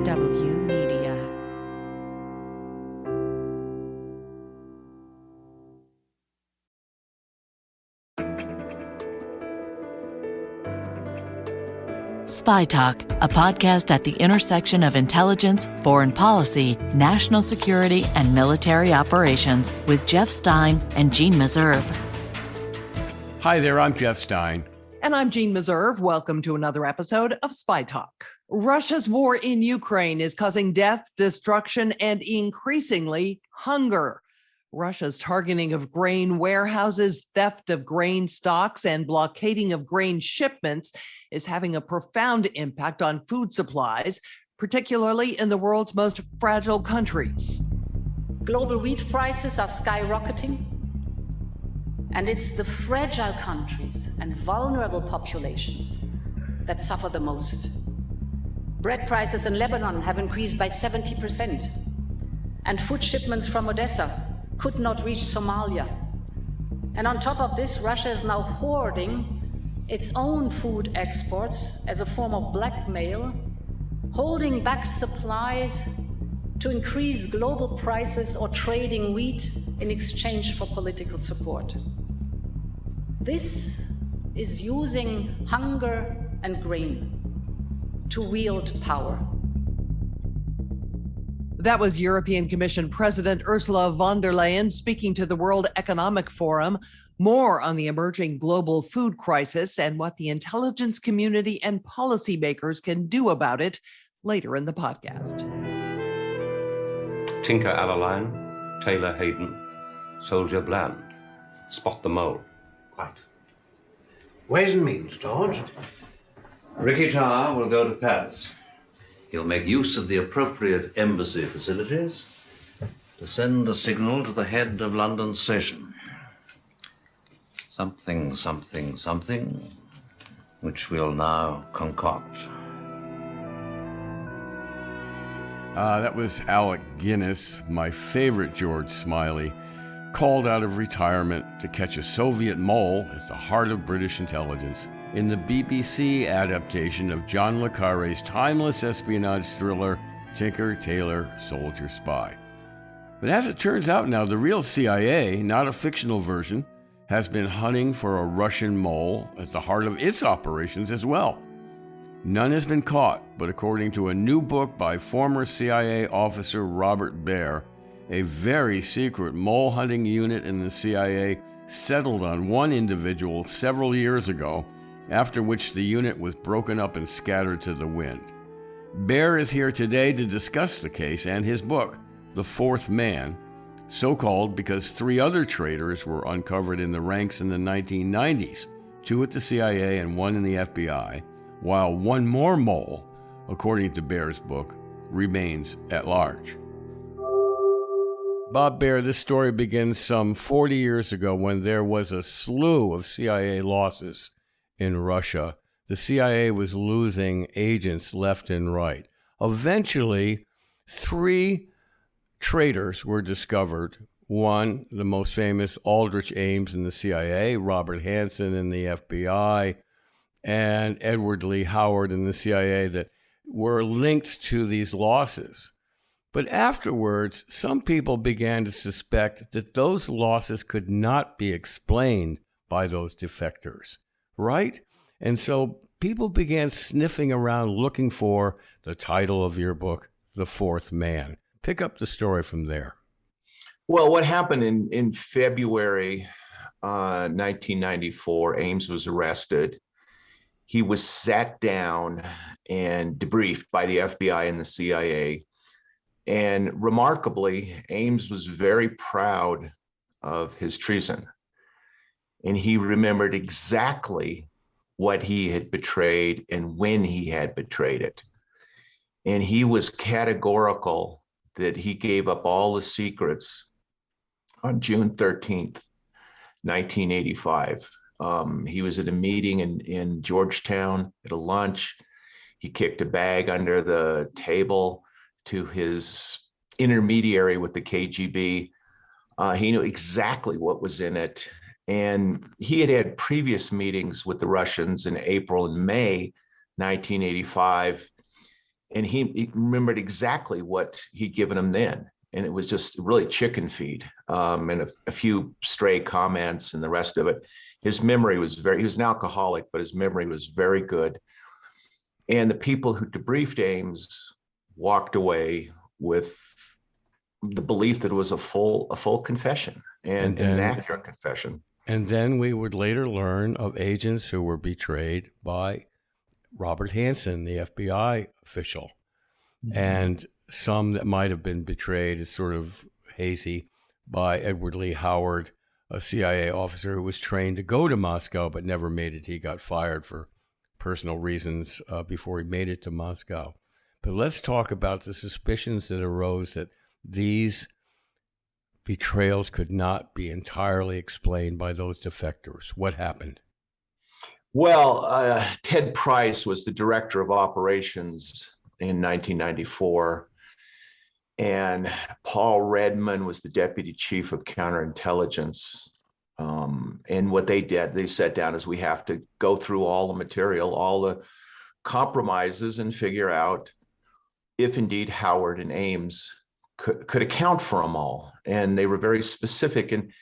HW Media. Spy Talk, a podcast at the intersection of intelligence, foreign policy, national security, and military operations with Jeff Stein and Jeanne Meserve. Hi there, I'm Jeff Stein. And I'm Jeanne Meserve. Welcome to another episode of Spy Talk. Russia's war in Ukraine is causing death, destruction, and increasingly hunger. Russia's targeting of grain warehouses, theft of grain stocks, and blockading of grain shipments is having a profound impact on food supplies, particularly in the world's most fragile countries. Global wheat prices are skyrocketing, and it's the fragile countries and vulnerable populations that suffer the most. Bread prices in Lebanon have increased by 70%, and food shipments from Odessa could not reach Somalia. And on top of this, Russia is now hoarding its own food exports as a form of blackmail, holding back supplies to increase global prices or trading wheat in exchange for political support. This is using hunger and grain to wield power. That was European Commission President Ursula von der Leyen speaking to the World Economic Forum. More on the emerging global food crisis and what the intelligence community and policymakers can do about it later in the podcast. Tinker Alaline, Taylor Hayden, Soldier Bland. Spot the mole. Quite. Ways and means, George. Ricky Tower will go to Paris. He'll make use of the appropriate embassy facilities to send a signal to the head of London Station. Something, something, something, which we'll now concoct. That was Alec Guinness, my favorite George Smiley, called out of retirement to catch a Soviet mole at the heart of British intelligence in the BBC adaptation of John le Carré's timeless espionage thriller, Tinker, Tailor, Soldier, Spy. But as it turns out now, the real CIA, not a fictional version, has been hunting for a Russian mole at the heart of its operations as well. None has been caught, but according to a new book by former CIA officer Robert Baer, a very secret mole hunting unit in the CIA settled on one individual several years ago, after which the unit was broken up and scattered to the wind. Baer is here today to discuss the case and his book, The Fourth Man, so-called because three other traitors were uncovered in the ranks in the 1990s, two at the CIA and one in the FBI, while one more mole, according to Baer's book, remains at large. Bob Baer, this story begins some 40 years ago when there was a slew of CIA losses in Russia. The CIA was losing agents left and right. Eventually, three traitors were discovered. One, the most famous, Aldrich Ames in the CIA, Robert Hansen in the FBI, and Edward Lee Howard in the CIA that were linked to these losses. But afterwards, some people began to suspect that those losses could not be explained by those defectors, right? And so people began sniffing around looking for the title of your book, The Fourth Man. Pick up the story from there. Well, what happened in February 1994, Ames was arrested. He was sat down and debriefed by the FBI and the CIA. And remarkably, Ames was very proud of his treason. And he remembered exactly what he had betrayed and when he had betrayed it. And he was categorical that he gave up all the secrets on June 13th, 1985. He was at a meeting in Georgetown at a lunch. He kicked a bag under the table to his intermediary with the KGB. He knew exactly what was in it. And he had previous meetings with the Russians in April and May 1985. And he remembered exactly what he'd given him then. And it was just really chicken feed, and a few stray comments and the rest of it. His memory was he was an alcoholic, but his memory was very good. And the people who debriefed Ames walked away with the belief that it was a full confession and an accurate confession. And then we would later learn of agents who were betrayed by Robert Hansen, the FBI official, and some that might have been betrayed is sort of hazy by Edward Lee Howard, a CIA officer who was trained to go to Moscow but never made it. He got fired for personal reasons before he made it to Moscow. But let's talk about the suspicions that arose that these betrayals could not be entirely explained by those defectors. What happened? Well, Ted Price was the director of operations in 1994. And Paul Redman was the deputy chief of counterintelligence. And what they did, they sat down as we have to go through all the material, all the compromises, and figure out if indeed Howard and Ames could account for them all. And they were very specific. And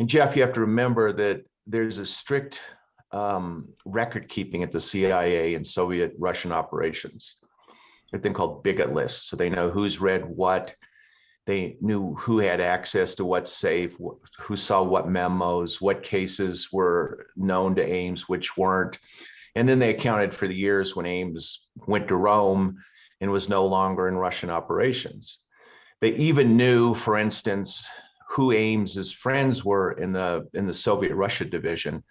Jeff, you have to remember that there's a strict record keeping at the CIA and Soviet Russian operations. A thing called bigot lists. So they know who's read what. They knew who had access to what safe, who saw what memos, what cases were known to Ames, which weren't. And then they accounted for the years when Ames went to Rome and was no longer in Russian operations. They even knew, for instance, who Ames's friends were in the Soviet Russia division.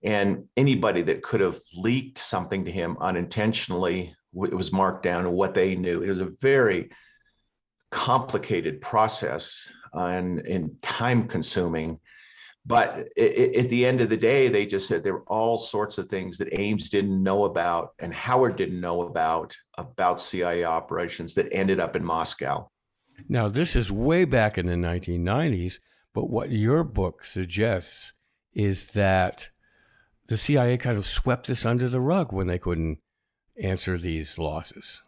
And anybody that could have leaked something to him unintentionally, it was marked down to what they knew. It was a very complicated process and time consuming. But at the end of the day, they just said there were all sorts of things that Ames didn't know about and Howard didn't know about CIA operations that ended up in Moscow. Now, this is way back in the 1990s, but what your book suggests is that the CIA kind of swept this under the rug when they couldn't answer these losses.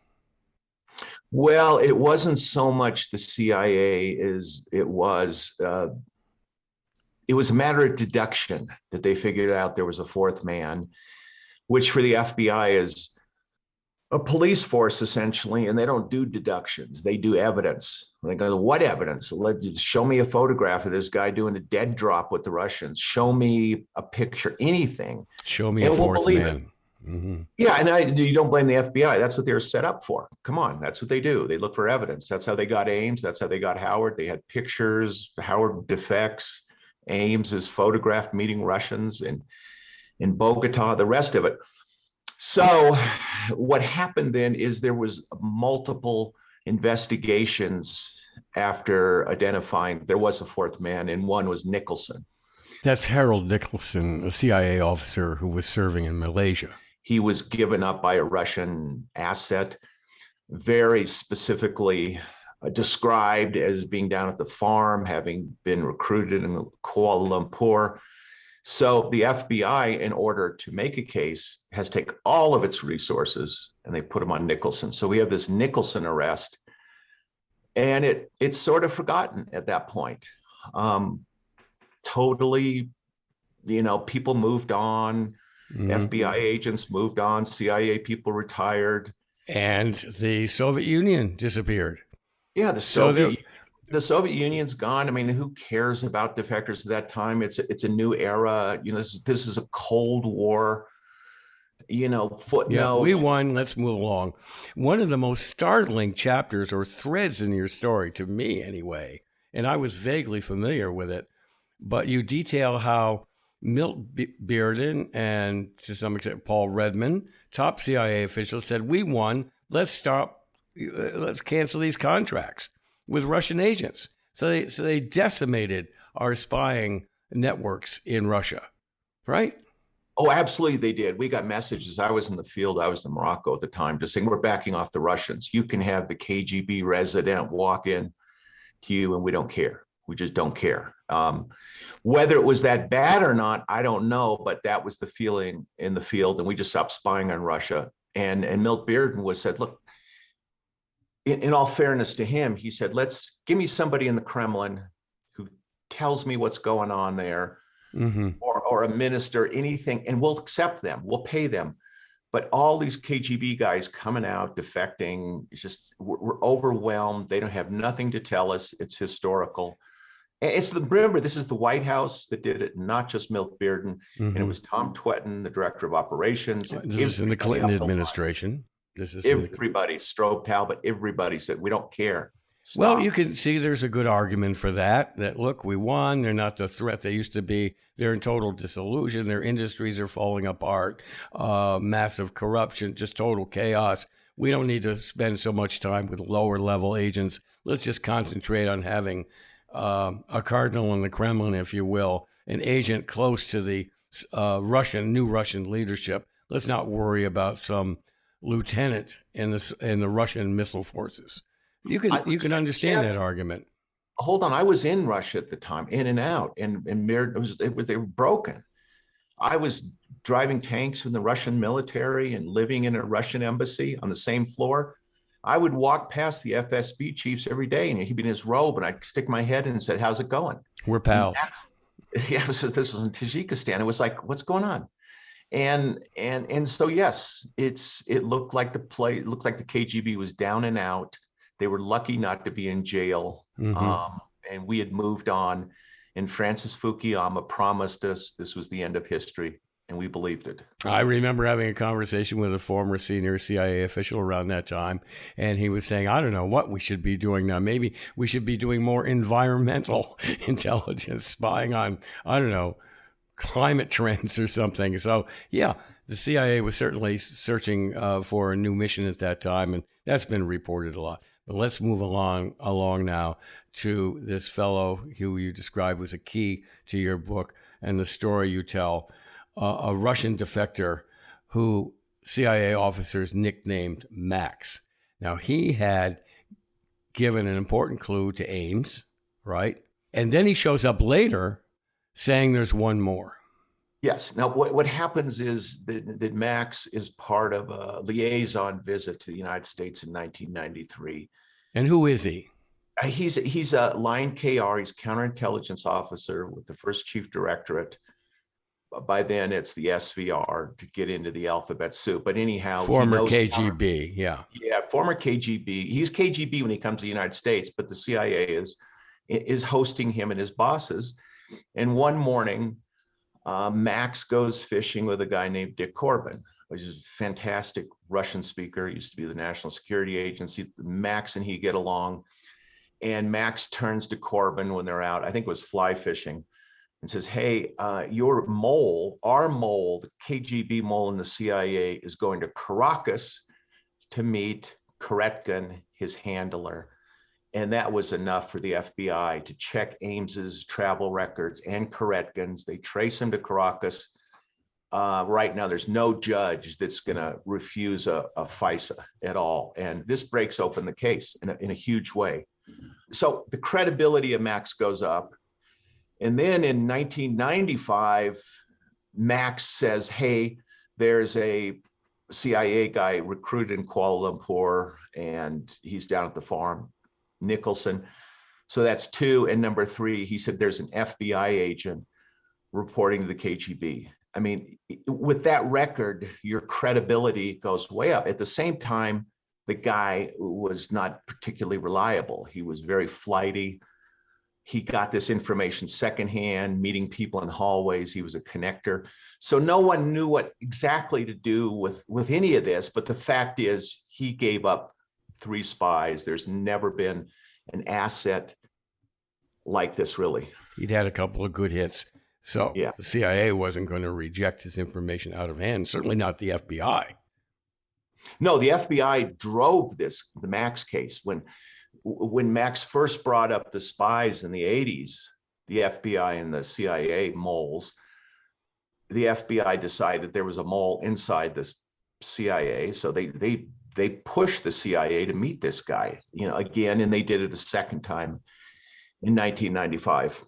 Well, it wasn't so much the CIA as it was a matter of deduction that they figured out there was a fourth man, which for the FBI is a police force essentially, and they don't do deductions. They do evidence. They go, what evidence? Show me a photograph of this guy doing a dead drop with the Russians. Show me a picture, anything. Show me a fourth man. Mm-hmm. Yeah, and you don't blame the FBI. That's what they were set up for. Come on, that's what they do. They look for evidence. That's how they got Ames. That's how they got Howard. They had pictures. Howard defects. Ames is photographed meeting Russians in Bogota, the rest of it. So what happened then is there was multiple investigations after identifying there was a fourth man, and one was Nicholson. That's Harold Nicholson, a CIA officer who was serving in Malaysia. He was given up by a Russian asset, very specifically described as being down at the farm, having been recruited in Kuala Lumpur. So the FBI, in order to make a case, has to take all of its resources and they put them on Nicholson. So we have this Nicholson arrest, and it's sort of forgotten at that point. Totally, people moved on. Mm-hmm. FBI agents moved on, CIA people retired. And the Soviet Union disappeared. Yeah, the Soviet Union's gone. I mean, who cares about defectors at that time? It's a new era. This is a Cold War, footnote. Yeah, we won. Let's move along. One of the most startling chapters or threads in your story, to me anyway, and I was vaguely familiar with it, but you detail how Milt Bearden and, to some extent, Paul Redman, top CIA officials, said, we won, let's cancel these contracts with Russian agents. So they decimated our spying networks in Russia, right? Oh, absolutely they did. We got messages. I was in the field. I was in Morocco at the time, just saying, we're backing off the Russians. You can have the KGB resident walk in to you and we don't care. We just don't care. Whether it was that bad or not, I don't know, but that was the feeling in the field, and we just stopped spying on Russia. And Milt Bearden said, look, in all fairness to him, he said, give me somebody in the Kremlin who tells me what's going on there, or a minister, anything, and we'll accept them, we'll pay them. But all these KGB guys coming out, defecting, it's just, we're overwhelmed. They don't have nothing to tell us. It's historical. Remember, this is the White House that did it, not just Milt Bearden. And it was Tom Twetton, the director of operations. This is in the Clinton administration. Everybody, Strobe Talbot, everybody said, we don't care. Stop. Well, you can see there's a good argument for that look, we won. They're not the threat they used to be. They're in total disillusion. Their industries are falling apart, massive corruption, just total chaos. We don't need to spend so much time with lower level agents. Let's just concentrate on having a cardinal in the Kremlin, if you will, an agent close to the new Russian leadership. Let's not worry about some lieutenant in the Russian missile forces. You can understand that argument. Hold on, I was in Russia at the time, in and out, and they were broken. I was driving tanks in the Russian military and living in a Russian embassy on the same floor. I would walk past the FSB chiefs every day, and he'd be in his robe, and I'd stick my head in and said, "How's it going?" We're pals. Yeah, this was in Tajikistan. It was like, what's going on? And so yes, it looked like the KGB was down and out. They were lucky not to be in jail, and we had moved on. And Francis Fukuyama promised us this was the end of history, and we believed it. I remember having a conversation with a former senior CIA official around that time, and he was saying, I don't know what we should be doing now. Maybe we should be doing more environmental intelligence, spying on, I don't know, climate trends or something. So, yeah, the CIA was certainly searching for a new mission at that time, and that's been reported a lot. But let's move along now to this fellow who you described was a key to your book and the story you tell, a Russian defector who CIA officers nicknamed Max. Now, he had given an important clue to Ames, right? And then he shows up later saying there's one more. Yes. Now, what happens is that Max is part of a liaison visit to the United States in 1993. And who is he? He's a line KR. He's counterintelligence officer with the first chief directorate. By then, it's the SVR to get into the alphabet soup. But anyhow, former KGB, yeah, former KGB. He's KGB when he comes to the United States, but the CIA is hosting him and his bosses. And one morning, Max goes fishing with a guy named Dick Corbin, which is a fantastic Russian speaker. He used to be the National Security Agency. Max and he get along. And Max turns to Corbin when they're out, I think it was fly fishing, and says, hey, your mole, our mole, the KGB mole in the CIA is going to Caracas to meet Koretkin, his handler. And that was enough for the FBI to check Ames's travel records and Koretkin's. They trace him to Caracas. Right now, there's no judge that's going to refuse a FISA at all. And this breaks open the case in a huge way. So the credibility of Max goes up. And then in 1995, Max says, hey, there's a CIA guy recruited in Kuala Lumpur, and he's down at the farm. Nicholson. So that's two. And number three, he said there's an FBI agent reporting to the KGB. I mean, with that record, your credibility goes way up. At the same time, the guy was not particularly reliable. He was very flighty. He got this information secondhand, meeting people in hallways. He was a connector. So no one knew what exactly to do with any of this. But the fact is, he gave up 3 spies. There's never been an asset like this, really. He'd had a couple of good hits. So yeah. The CIA wasn't going to reject his information out of hand, certainly not the FBI. No, the FBI drove the Max case. When Max first brought up the spies in the 80s, the FBI and the CIA moles, the FBI decided there was a mole inside this CIA. So they pushed the CIA to meet this guy, again, and they did it a second time in 1995.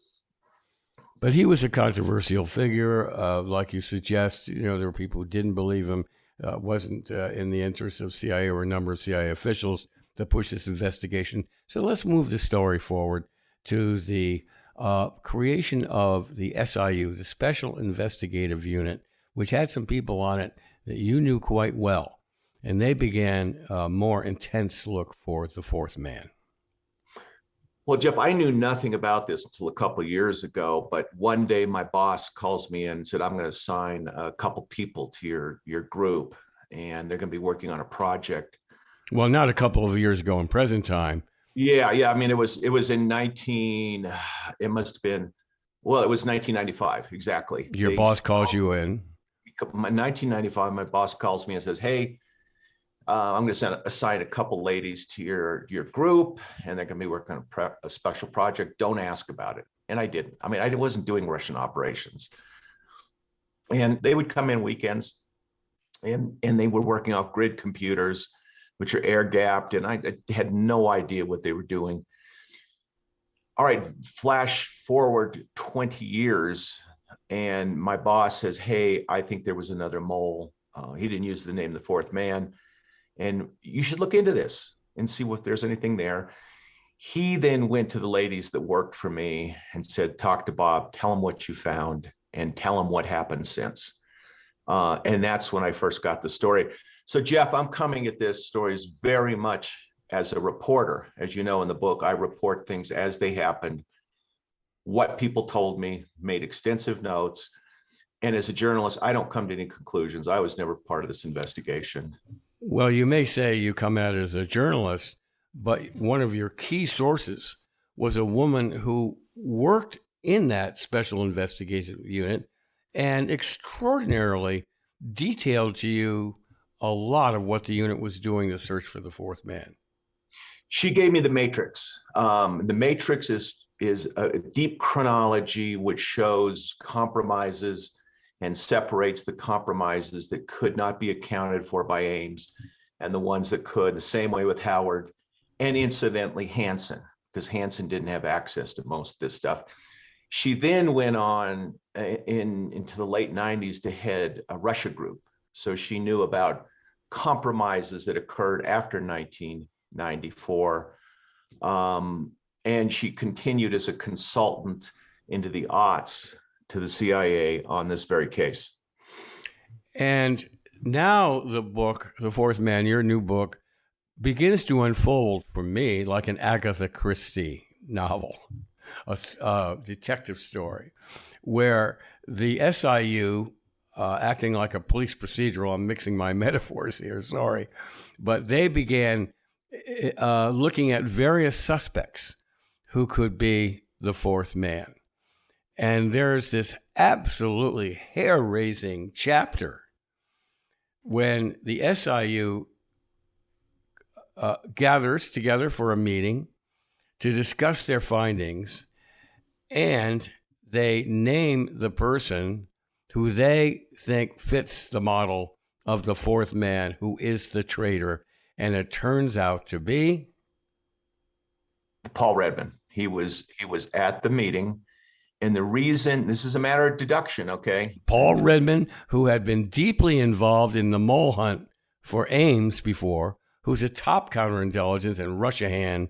But he was a controversial figure, like you suggest. There were people who didn't believe him, wasn't in the interest of CIA or a number of CIA officials. to push this investigation. So let's move the story forward to the creation of the SIU, the Special Investigative Unit, which had some people on it that you knew quite well. And they began a more intense look for the fourth man. Well, Jeff, I knew nothing about this until a couple of years ago, but one day my boss calls me in and said, I'm going to assign a couple people to your group, and they're going to be working on a project. Well, not a couple of years ago in present time. Yeah. I mean, it was in it must have been, well, it was 1995, exactly. Your boss calls you in. 1995, my boss calls me and says, hey, I'm going to assign a couple ladies to your group, and they're going to be working on a special project. Don't ask about it. And I didn't. I mean, I wasn't doing Russian operations. And they would come in weekends, and they were working off grid computers, which are air gapped, and I had no idea what they were doing. All right, flash forward 20 years, and my boss says, hey, I think there was another mole. He didn't use the name the fourth man. And you should look into this and see if there's anything there. He then went to the ladies that worked for me and said, talk to Bob, tell him what you found, and tell him what happened since. And that's when I first got the story. So Jeff, I'm coming at this stories very much as a reporter. As you know, in the book, I report things as they happened, what people told me, made extensive notes. And as a journalist, I don't come to any conclusions. I was never part of this investigation. Well, you may say you come out as a journalist, but one of your key sources was a woman who worked in that special investigation unit and extraordinarily detailed to you a lot of what the unit was doing to search for the fourth man. She gave me the matrix. The matrix is a deep chronology which shows compromises and separates the compromises that could not be accounted for by Ames and the ones that could, the same way with Howard, and incidentally Hansen, because Hansen didn't have access to most of this stuff. She then went on into the late 90s to head a Russia group. So she knew about compromises that occurred after 1994. And she continued as a consultant into the aughts to the CIA on this very case. And now the book, The Fourth Man, your new book, begins to unfold for me like an Agatha Christie novel, a detective story, where the SIU, acting like a police procedural, I'm mixing my metaphors here, sorry, but they began looking at various suspects who could be the fourth man. And there's this absolutely hair-raising chapter when the SIU gathers together for a meeting to discuss their findings, and they name the person who they think fits the model of the fourth man, who is the traitor. And it turns out to be Paul Redman. He was at the meeting. And the reason, this is a matter of deduction, okay? Paul Redman, who had been deeply involved in the mole hunt for Ames before, who's a top counterintelligence and Russia hand,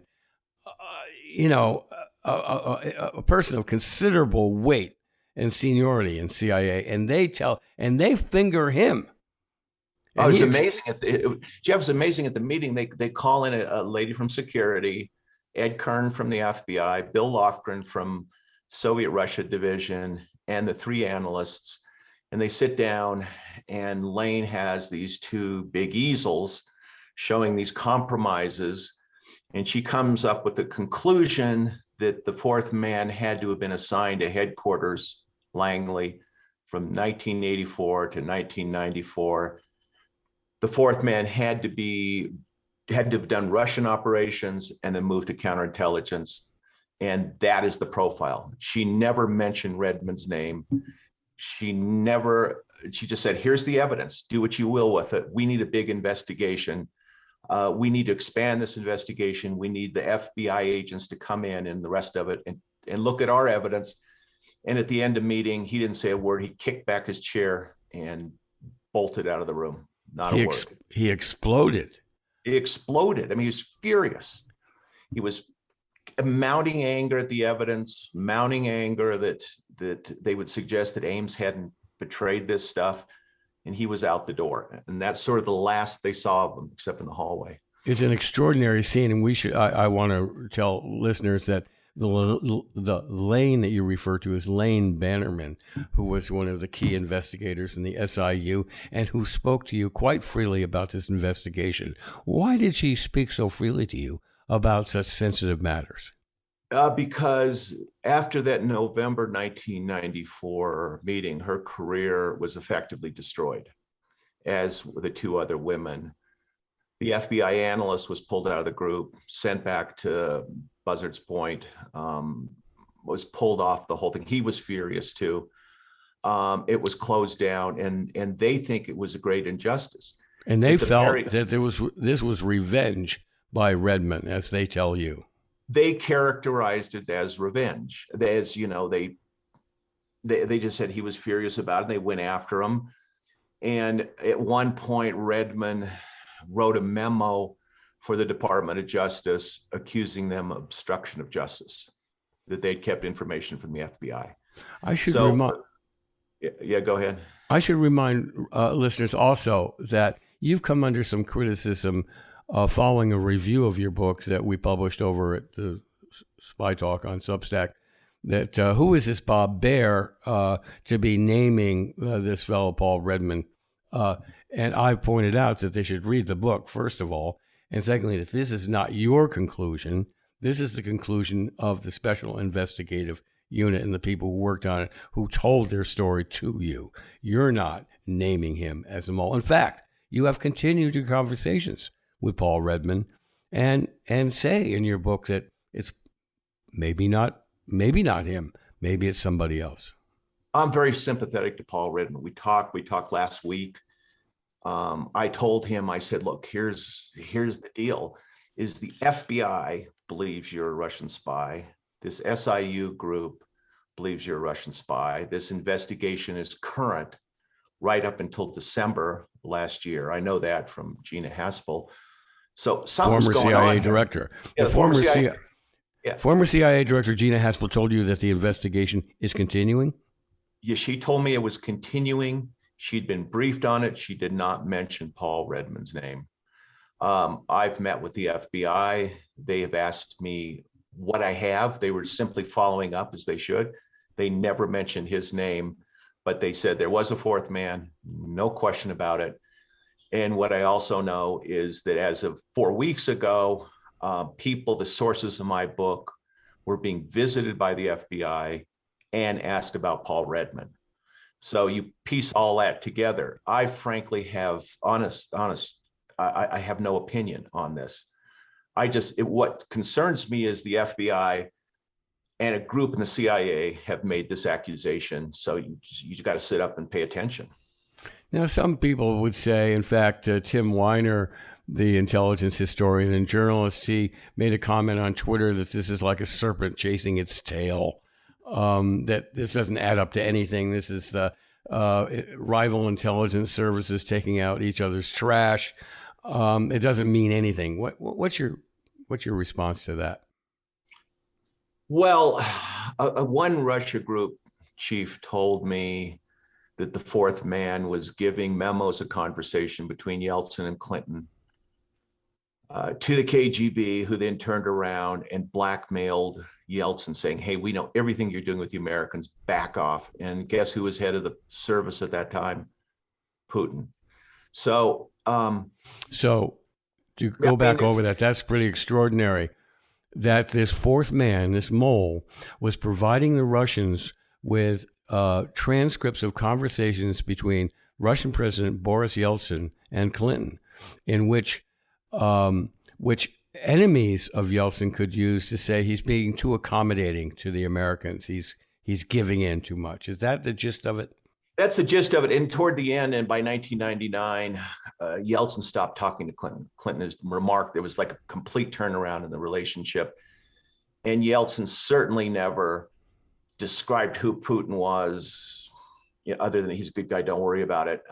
a person of considerable weight and seniority in CIA, and they finger him. It was amazing. Jeff, was amazing at the meeting. They call in a lady from security, Ed Kern from the FBI, Bill Lofgren from Soviet Russia division, and the three analysts, and they sit down, and Lane has these two big easels showing these compromises, and she comes up with the conclusion that the fourth man had to have been assigned to headquarters, Langley, from 1984 to 1994. The fourth man had to have done Russian operations and then moved to counterintelligence. And that is the profile. She never mentioned Redman's name. She just said, here's the evidence, do what you will with it. We need a big investigation. We need to expand this investigation. We need the FBI agents to come in and the rest of it and look at our evidence. And at the end of the meeting, he didn't say a word. He kicked back his chair and bolted out of the room. Not a word. He exploded. exploded. I mean, he was furious. He was mounting anger at the evidence, mounting anger that they would suggest that Ames hadn't betrayed this stuff, and he was out the door. And that's sort of the last they saw of him, except in the hallway. It's an extraordinary scene, and I want to tell listeners that the Lane that you refer to is Lane Bannerman, who was one of the key investigators in the SIU and who spoke to you quite freely about this investigation. Why did she speak so freely to you about such sensitive matters? Because after that November 1994 meeting, her career was effectively destroyed, as were the two other women. The FBI analyst was pulled out of the group, sent back to Buzzard's Point, was pulled off the whole thing. He was furious too. It was closed down, and they think it was a great injustice. And they felt that this was revenge by Redmond, as they tell you. They characterized it as revenge. As they just said he was furious about it. They went after him, and at one point, Redmond wrote a memo for the Department of Justice accusing them of obstruction of justice, that they'd kept information from the FBI. I should Yeah, go ahead. I should remind listeners also that you've come under some criticism following a review of your book that we published over at the Spy Talk on Substack, that who is this Bob Baer to be naming this fellow Paul Redmond? And I pointed out that they should read the book, first of all, and secondly, that this is not your conclusion. This is the conclusion of the Special Investigative Unit and the people who worked on it, who told their story to you. You're not naming him as a mole. In fact, you have continued your conversations with Paul Redmond and say in your book that it's maybe not him, maybe it's somebody else. I'm very sympathetic to Paul Redmond. We talked last week. I told him, I said, look, here's the deal, is the FBI believes you're a Russian spy. This SIU group believes you're a Russian spy. This investigation is current right up until December last year. I know that from Jeanne Haspel. So former CIA director. Yeah, former CIA director Jeanne Haspel told you that the investigation is continuing? Yeah, she told me it was continuing. She'd been briefed on it. She did not mention Paul Redmond's name. I've met with the FBI. They have asked me what I have. They were simply following up, as they should. They never mentioned his name, but they said there was a fourth man, no question about it. And what I also know is that as of 4 weeks ago, the sources of my book, were being visited by the FBI and asked about Paul Redmond. So you piece all that together. I frankly have I have no opinion on this. What concerns me is the FBI and a group in the CIA have made this accusation. So you got to sit up and pay attention. Now, some people would say, in fact, Tim Weiner, the intelligence historian and journalist, he made a comment on Twitter that this is like a serpent chasing its tail, that this doesn't add up to anything. This is rival intelligence services taking out each other's trash. It doesn't mean anything. What's your response to that? Well, one Russia group chief told me that the fourth man was giving memos of conversation between Yeltsin and Clinton to the KGB, who then turned around and blackmailed Yeltsin, saying, hey, we know everything you're doing with the Americans, back off. And guess who was head of the service at that time? Putin. So to go back over that, that's pretty extraordinary that this fourth man, this mole, was providing the Russians with transcripts of conversations between Russian President Boris Yeltsin and Clinton, in which enemies of Yeltsin could use to say he's being too accommodating to the Americans. He's giving in too much. Is that the gist of it? That's the gist of it. And toward the end, and by 1999, Yeltsin stopped talking to Clinton. Clinton has remarked there was like a complete turnaround in the relationship. And Yeltsin certainly never described who Putin was, other than he's a good guy, don't worry about it.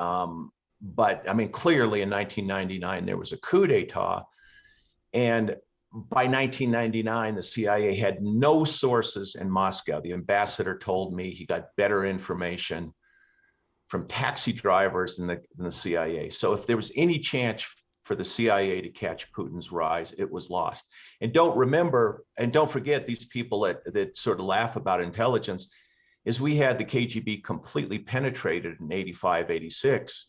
But I mean, clearly in 1999, there was a coup d'etat. And by 1999, the CIA had no sources in Moscow. The ambassador told me he got better information from taxi drivers than the CIA. So if there was any chance for the CIA to catch Putin's rise, it was lost. And don't forget these people that sort of laugh about intelligence, is we had the KGB completely penetrated in 85, 86.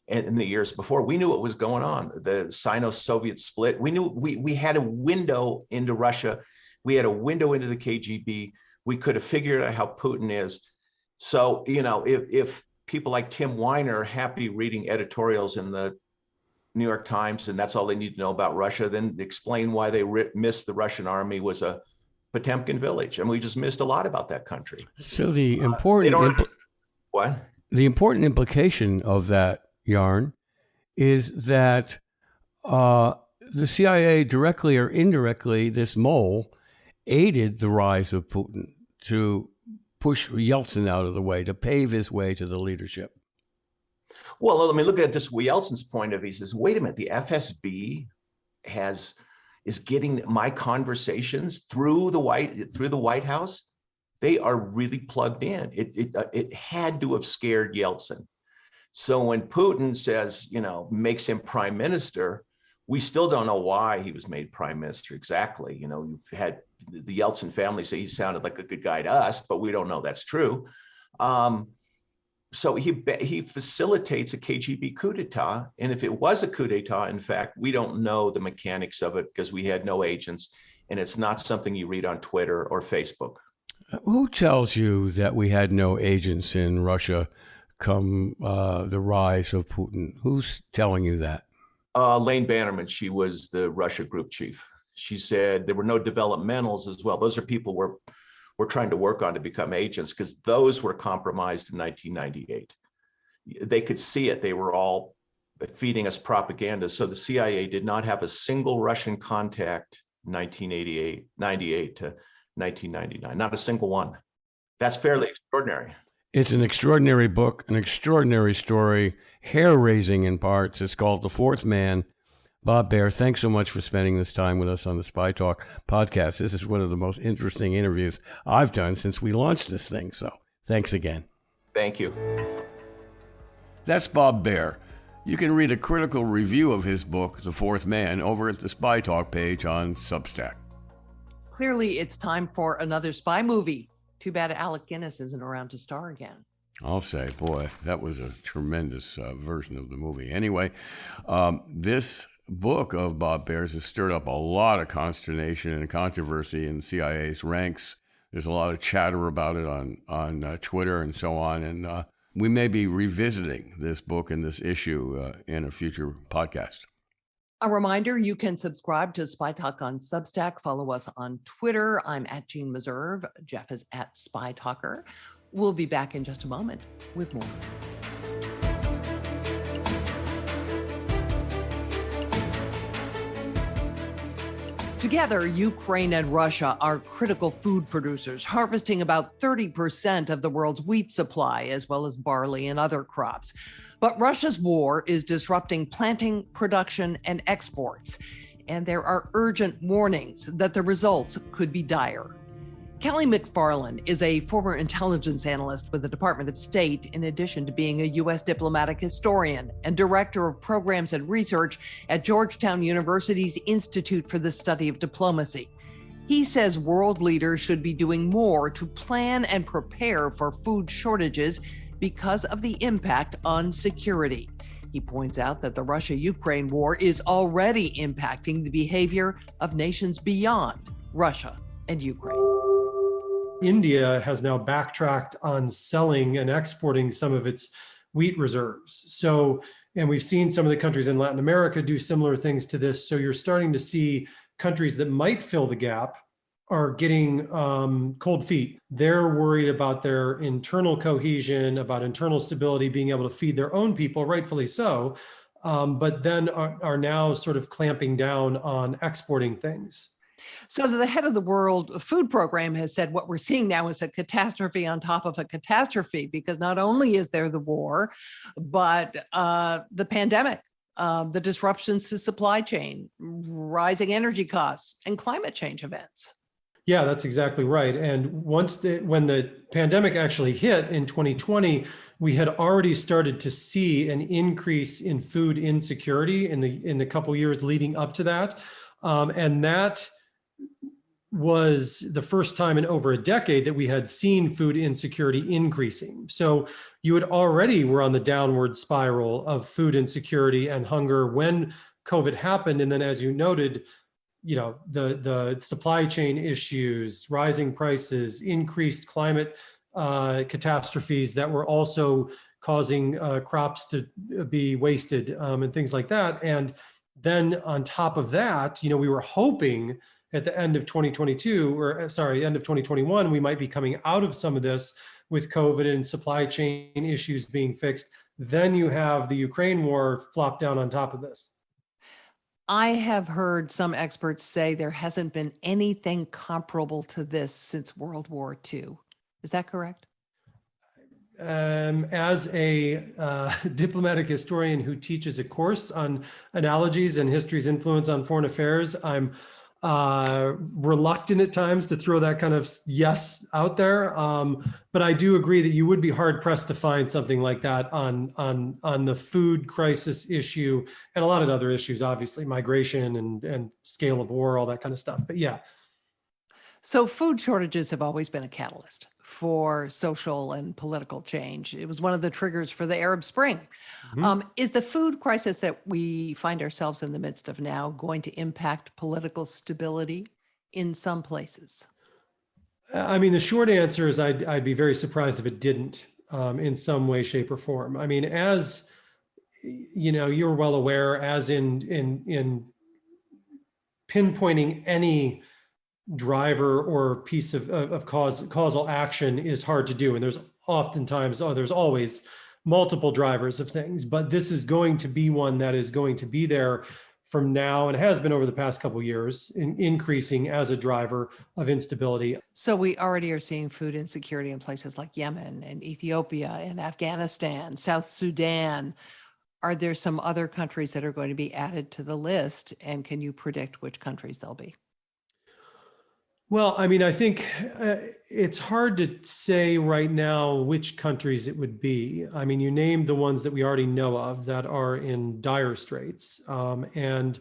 And in the years before, we knew what was going on. The Sino-Soviet split, we knew we had a window into Russia. We had a window into the KGB. We could have figured out how Putin is. So, if people like Tim Weiner are happy reading editorials in the New York Times and that's all they need to know about Russia, then explain why they missed the Russian army was a Potemkin village. And we just missed a lot about that country. So the important the important implication of that, Jeanne, is that the CIA, directly or indirectly, this mole, aided the rise of Putin to push Yeltsin out of the way, to pave his way to the leadership. Well, let me look at this from Yeltsin's point of view. He says, wait a minute, the FSB is getting my conversations through the White House. They are really plugged in. It had to have scared Yeltsin. So when Putin says, makes him prime minister, we still don't know why he was made prime minister exactly. You've had the Yeltsin family say he sounded like a good guy to us, but we don't know that's true. So he facilitates a KGB coup d'etat. And if it was a coup d'etat, in fact, we don't know the mechanics of it because we had no agents, and it's not something you read on Twitter or Facebook. Who tells you that we had no agents in Russia come the rise of Putin? Who's telling you that? Lane Bannerman, she was the Russia group chief. She said there were no developmentals as well. Those are people we're trying to work on to become agents, because those were compromised in 1998. They could see it. They were all feeding us propaganda. So the CIA did not have a single Russian contact 1998 to 1999, not a single one. That's fairly extraordinary. It's an extraordinary book, an extraordinary story, hair-raising in parts. It's called The Fourth Man. Bob Baer, thanks so much for spending this time with us on the Spy Talk podcast. This is one of the most interesting interviews I've done since we launched this thing. So thanks again. Thank you. That's Bob Baer. You can read a critical review of his book, The Fourth Man, over at the Spy Talk page on Substack. Clearly, it's time for another spy movie. Too bad Alec Guinness isn't around to star again. I'll say, boy, that was a tremendous version of the movie. Anyway, this book of Bob Baer's has stirred up a lot of consternation and controversy in CIA's ranks. There's a lot of chatter about it on Twitter and so on. And we may be revisiting this book and this issue in a future podcast. A reminder, you can subscribe to Spy Talk on Substack. Follow us on Twitter. I'm at Jeanne Meserve. Jeff is at Spy Talker. We'll be back in just a moment with more. Together, Ukraine and Russia are critical food producers, harvesting about 30% of the world's wheat supply, as well as barley and other crops. But Russia's war is disrupting planting, production, and exports. And there are urgent warnings that the results could be dire. Kelly McFarland is a former intelligence analyst with the Department of State, in addition to being a U.S. diplomatic historian and director of programs and research at Georgetown University's Institute for the Study of Diplomacy. He says world leaders should be doing more to plan and prepare for food shortages because of the impact on security. He points out that the Russia-Ukraine war is already impacting the behavior of nations beyond Russia and Ukraine. India has now backtracked on selling and exporting some of its wheat reserves. So, and we've seen some of the countries in Latin America do similar things to this. So you're starting to see countries that might fill the gap are getting cold feet. They're worried about their internal cohesion, about internal stability, being able to feed their own people, rightfully so, but then are now sort of clamping down on exporting things. So the head of the World Food Program has said what we're seeing now is a catastrophe on top of a catastrophe, because not only is there the war, but the pandemic, the disruptions to supply chain, rising energy costs, and climate change events. Yeah, that's exactly right. And when the pandemic actually hit in 2020, we had already started to see an increase in food insecurity in the couple years leading up to that. And that was the first time in over a decade that we had seen food insecurity increasing. So you had already were on the downward spiral of food insecurity and hunger when COVID happened. And then, as you noted, the supply chain issues, rising prices, increased climate catastrophes that were also causing crops to be wasted and things like that. And then on top of that, we were hoping at the end of 2021, we might be coming out of some of this with COVID and supply chain issues being fixed. Then you have the Ukraine war flop down on top of this. I have heard some experts say there hasn't been anything comparable to this since World War II. Is that correct? As a diplomatic historian who teaches a course on analogies and history's influence on foreign affairs, I'm reluctant at times to throw that kind of yes out there. But I do agree that you would be hard pressed to find something like that on the food crisis issue and a lot of other issues, obviously migration and scale of war, all that kind of stuff. But yeah. So food shortages have always been a catalyst for social and political change. It was one of the triggers for the Arab Spring. Mm-hmm. Is the food crisis that we find ourselves in the midst of now going to impact political stability in some places? I mean, the short answer is I'd be very surprised if it didn't in some way, shape, or form. I mean, as you're well aware, as in pinpointing any driver or piece of causal action is hard to do. And there's always multiple drivers of things, but this is going to be one that is going to be there from now and has been over the past couple of years, increasing as a driver of instability. So we already are seeing food insecurity in places like Yemen and Ethiopia and Afghanistan, South Sudan. Are there some other countries that are going to be added to the list? And can you predict which countries they'll be? Well, I mean, I think it's hard to say right now which countries it would be. I mean, you named the ones that we already know of that are in dire straits and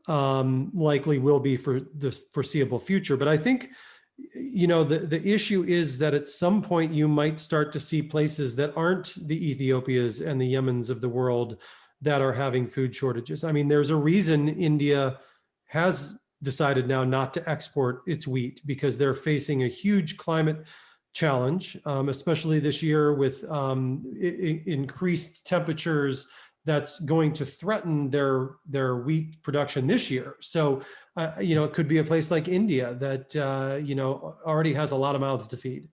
likely will be for the foreseeable future. But I think, the issue is that at some point you might start to see places that aren't the Ethiopias and the Yemens of the world that are having food shortages. I mean, there's a reason India has decided now not to export its wheat because they're facing a huge climate challenge, especially this year with increased temperatures that's going to threaten their wheat production this year. So, it could be a place like India that, already has a lot of mouths to feed.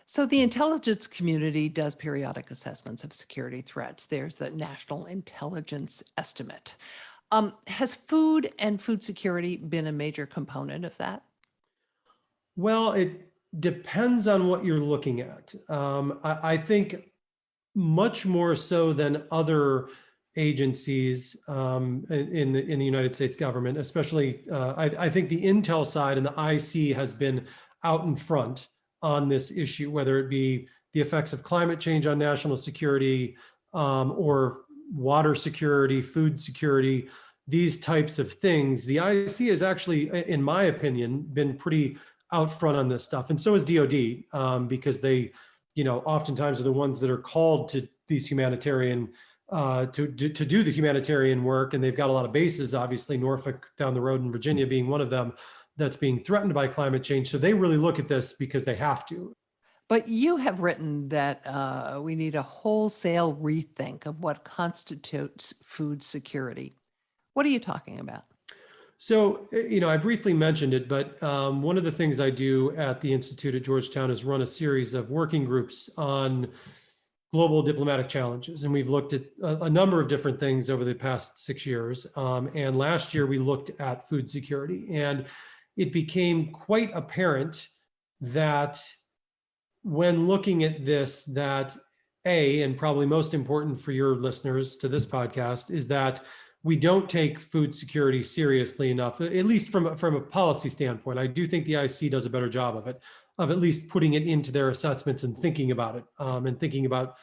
So the intelligence community does periodic assessments of security threats. There's the National Intelligence Estimate. Has food and food security been a major component of that? Well, it depends on what you're looking at. I think much more so than other agencies in the United States government, especially I think the intel side and the IC has been out in front on this issue, whether it be the effects of climate change on national security or water security, food security, these types of things. The IC has actually, in my opinion, been pretty out front on this stuff. And so is DOD, because they, oftentimes are the ones that are called to these humanitarian, to do the humanitarian work. And they've got a lot of bases, obviously Norfolk down the road and Virginia being one of them that's being threatened by climate change. So they really look at this because they have to. But you have written that we need a wholesale rethink of what constitutes food security. What are you talking about? So, I briefly mentioned it, but one of the things I do at the Institute at Georgetown is run a series of working groups on global diplomatic challenges. And we've looked at a number of different things over the past 6 years. And last year we looked at food security. And it became quite apparent that when looking at this, that and probably most important for your listeners to this podcast, is that we don't take food security seriously enough, at least from a policy standpoint. I do think the IC does a better job of it, of at least putting it into their assessments and thinking about it, and thinking about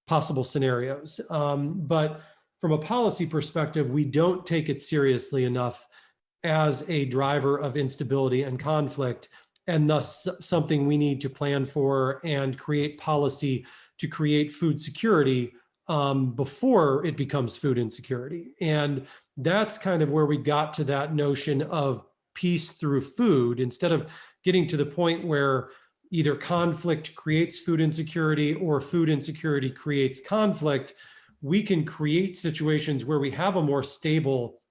possible scenarios. But from a policy perspective, we don't take it seriously enough as a driver of instability and conflict, and thus something we need to plan for and create policy to create food security before it becomes food insecurity. And that's kind of where we got to that notion of peace through food, instead of getting to the point where either conflict creates food insecurity or food insecurity creates conflict. We can create situations where we have a more stable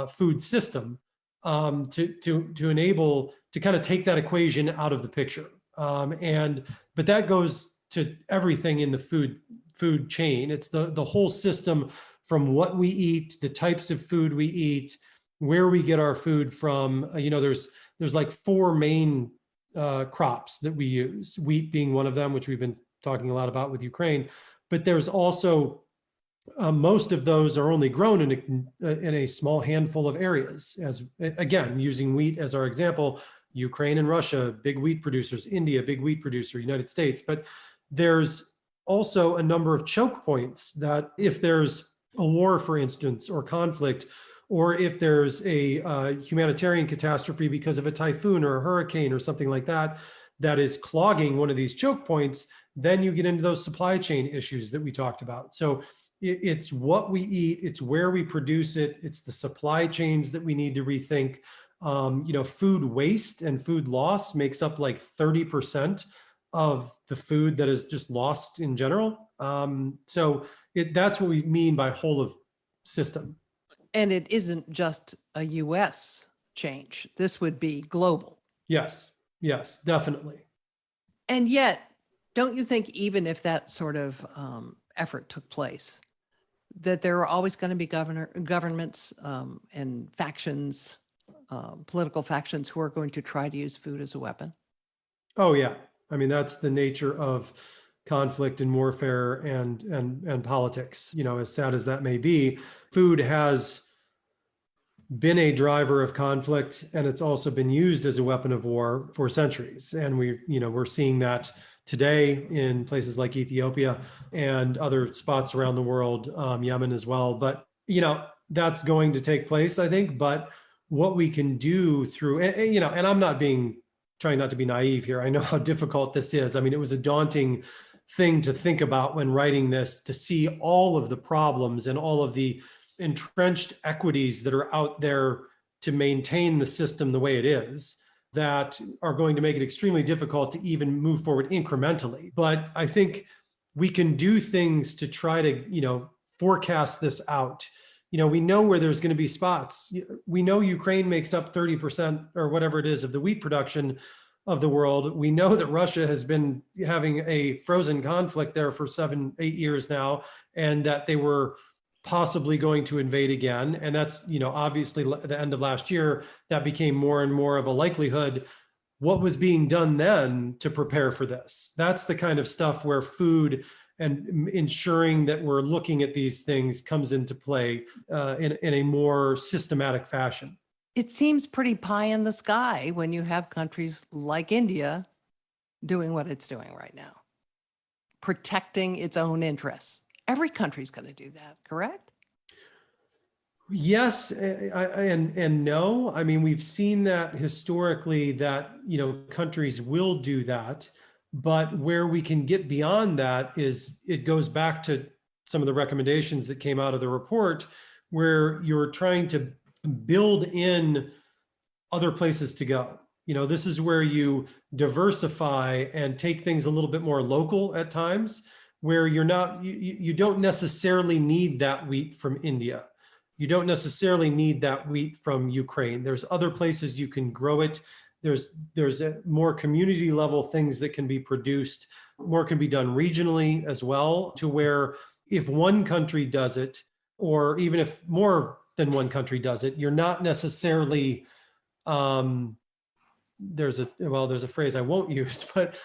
food system to enable to kind of take that equation out of the picture. But that goes to everything in the food chain. It's the whole system, from what we eat, the types of food we eat, where we get our food from. There's like 4 main crops that we use, wheat being one of them, which we've been talking a lot about with Ukraine. But there's also most of those are only grown in a small handful of areas. As again, using wheat as our example, Ukraine and Russia, big wheat producers, India, big wheat producer, United States. But there's also a number of choke points that if there's a war, for instance, or conflict, or if there's a humanitarian catastrophe because of a typhoon or a hurricane or something like that, that is clogging one of these choke points, then you get into those supply chain issues that we talked about. So it's what we eat, it's where we produce it, it's the supply chains that we need to rethink. Food waste and food loss makes up like 30% of the food that is just lost in general. That's what we mean by whole of system. And it isn't just a US change. This would be global. Yes, definitely. And yet, don't you think even if that sort of effort took place, that there are always going to be governments and factions, political factions, who are going to try to use food as a weapon? Oh, yeah. I mean, that's the nature of conflict and warfare and politics. As sad as that may be, food has been a driver of conflict, and it's also been used as a weapon of war for centuries. And we're seeing that today in places like Ethiopia and other spots around the world, Yemen as well. But that's going to take place, I think. But what we can do through, and I'm not trying not to be naive here. I know how difficult this is. I mean, it was a daunting thing to think about when writing this, to see all of the problems and all of the entrenched equities that are out there to maintain the system the way it is, that are going to make it extremely difficult to even move forward incrementally. But I think we can do things to try to, forecast this out. We know where there's going to be spots. We know Ukraine makes up 30% or whatever it is of the wheat production of the world. We know that Russia has been having a frozen conflict there for 7-8 years now, and that they were possibly going to invade again. And that's, obviously at the end of last year, that became more and more of a likelihood. What was being done then to prepare for this? That's the kind of stuff where food and ensuring that we're looking at these things comes into play in a more systematic fashion. It seems pretty pie in the sky when you have countries like India doing what it's doing right now, protecting its own interests. Every country's going to do that, correct? Yes, and no. I mean, we've seen that historically, that countries will do that. But where we can get beyond that is, it goes back to some of the recommendations that came out of the report, where you're trying to build in other places to go. This is where you diversify and take things a little bit more local at times, where you don't necessarily need that wheat from India. You don't necessarily need that wheat from Ukraine. There's other places you can grow it. There's a more community level things that can be produced. More can be done regionally as well, to where if one country does it, or even if more than one country does it, you're not necessarily there's a phrase I won't use, but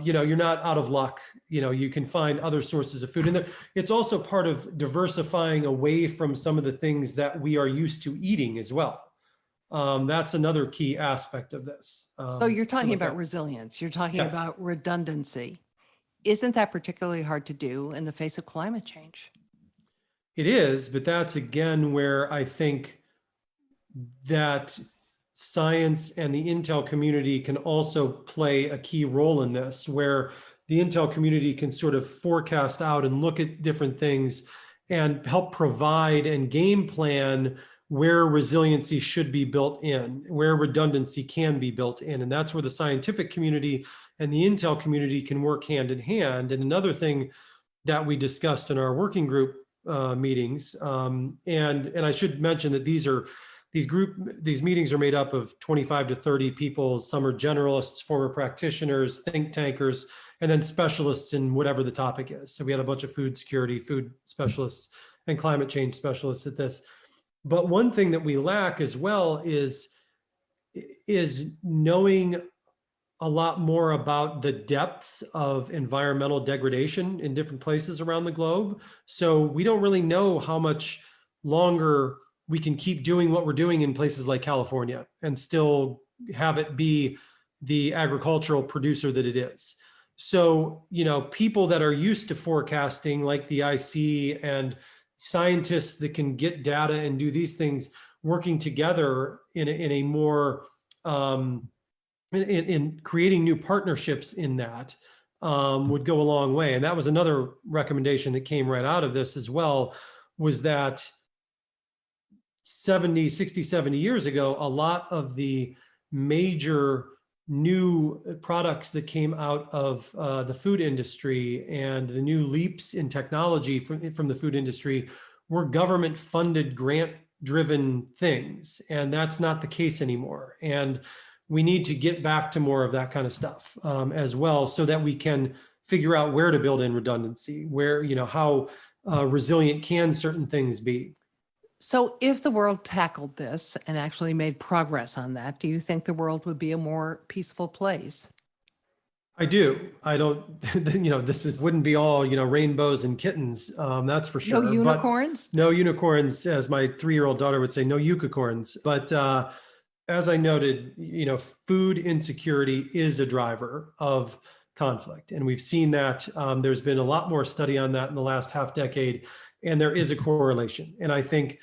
you're not out of luck. You can find other sources of food, and it's also part of diversifying away from some of the things that we are used to eating as well. That's another key aspect of this. So you're talking about at. resilience. You're talking Yes. about redundancy. Isn't that particularly hard to do in the face of climate change? It is, but that's again where I think that science and the Intel community can also play a key role in this, where the Intel community can sort of forecast out and look at different things and help provide and game plan where resiliency should be built in, where redundancy can be built in. And that's where the scientific community and the Intel community can work hand in hand. And another thing that we discussed in our working group meetings, and I should mention that these meetings are made up of 25 to 30 people. Some are generalists, former practitioners, think tankers, and then specialists in whatever the topic is. So we had a bunch of food security, food specialists, and climate change specialists at this. But one thing that we lack as well is knowing a lot more about the depths of environmental degradation in different places around the globe. So we don't really know how much longer we can keep doing what we're doing in places like California and still have it be the agricultural producer that it is. So, people that are used to forecasting, like the IC and scientists that can get data and do these things, working together in a more, in creating new partnerships in that would go a long way. And that was another recommendation that came right out of this as well, was that 60, 70 years ago, a lot of the major new products that came out of the food industry and the new leaps in technology from the food industry were government funded, grant driven things. And that's not the case anymore. And we need to get back to more of that kind of stuff as well, so that we can figure out where to build in redundancy, where, how resilient can certain things be. So if the world tackled this and actually made progress on that, do you think the world would be a more peaceful place? I do. I don't, wouldn't be all, rainbows and kittens. That's for sure. No unicorns? No unicorns, as my 3-year-old daughter would say, no unicorns. But as I noted, food insecurity is a driver of conflict. And we've seen that. There's been a lot more study on that in the last half decade. And there is a correlation. And I think,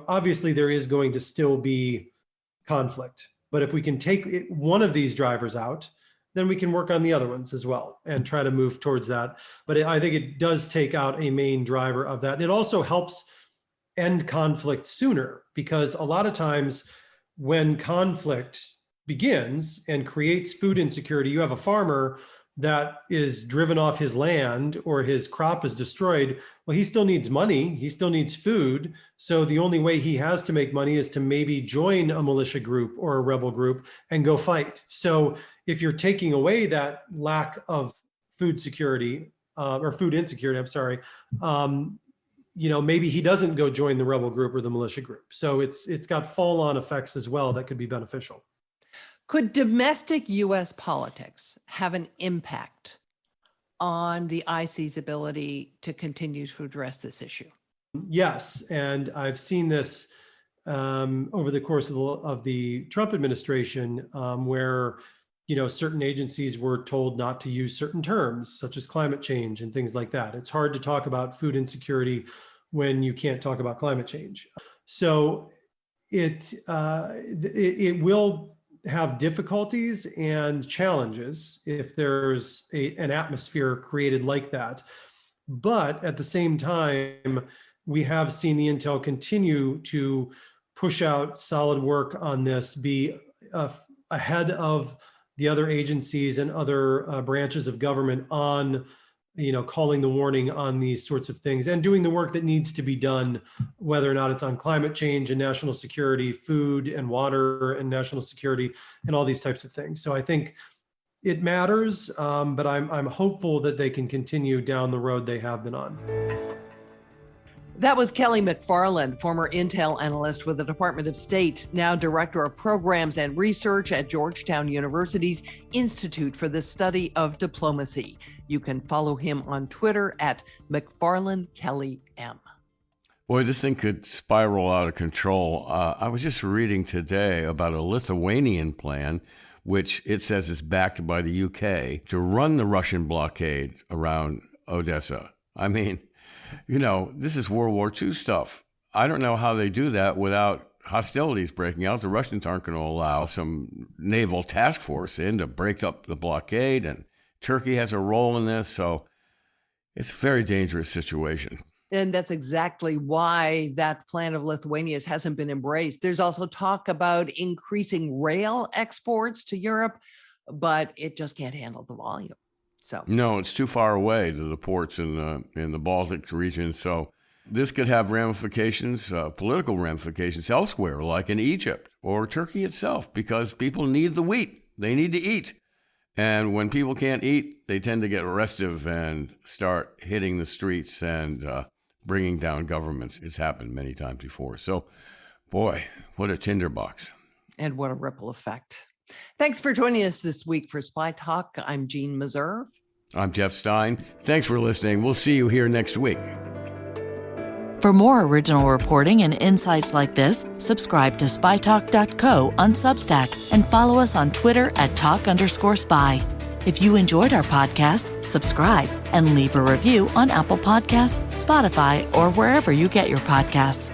obviously there is going to still be conflict. But if we can take one of these drivers out, then we can work on the other ones as well and try to move towards that. But I think it does take out a main driver of that. And it also helps end conflict sooner, because a lot of times when conflict begins and creates food insecurity, you have a farmer that is driven off his land or his crop is destroyed. Well, he still needs money. He still needs food. So the only way he has to make money is to maybe join a militia group or a rebel group and go fight. So if you're taking away that lack of food security or food insecurity, I'm sorry, maybe he doesn't go join the rebel group or the militia group. So it's got fall-on effects as well that could be beneficial. Could domestic U.S. politics have an impact on the IC's ability to continue to address this issue? Yes, and I've seen this over the course of the Trump administration, where certain agencies were told not to use certain terms, such as climate change and things like that. It's hard to talk about food insecurity when you can't talk about climate change. So it will have difficulties and challenges if there's an atmosphere created like that. But at the same time, we have seen the Intel continue to push out solid work on this, be ahead of the other agencies and other branches of government on calling the warning on these sorts of things and doing the work that needs to be done, whether or not it's on climate change and national security, food and water and national security, and all these types of things. So I think it matters, but I'm hopeful that they can continue down the road they have been on. That was Kelly McFarland, former Intel analyst with the Department of State, now Director of Programs and Research at Georgetown University's Institute for the Study of Diplomacy. You can follow him on Twitter at McFarlandKellyM. Boy, this thing could spiral out of control. I was just reading today about a Lithuanian plan, which it says is backed by the UK, to run the Russian blockade around Odessa. I mean, this is World War II stuff. I don't know how they do that without hostilities breaking out. The Russians aren't going to allow some naval task force in to break up the blockade, and Turkey has a role in this, so it's a very dangerous situation. And that's exactly why that plan of Lithuania's hasn't been embraced. There's also talk about increasing rail exports to Europe, but it just can't handle the volume. So no, it's too far away to the ports in the Baltic region. So this could have ramifications, political ramifications elsewhere, like in Egypt or Turkey itself, because people need the wheat. They need to eat. And when people can't eat, they tend to get restive and start hitting the streets and bringing down governments. It's happened many times before. So, boy, what a tinderbox. And what a ripple effect. Thanks for joining us this week for Spy Talk. I'm Jeanne Meserve. I'm Jeff Stein. Thanks for listening. We'll see you here next week. For more original reporting and insights like this, subscribe to spytalk.co on Substack and follow us on Twitter at @talk_spy. If you enjoyed our podcast, subscribe and leave a review on Apple Podcasts, Spotify, or wherever you get your podcasts.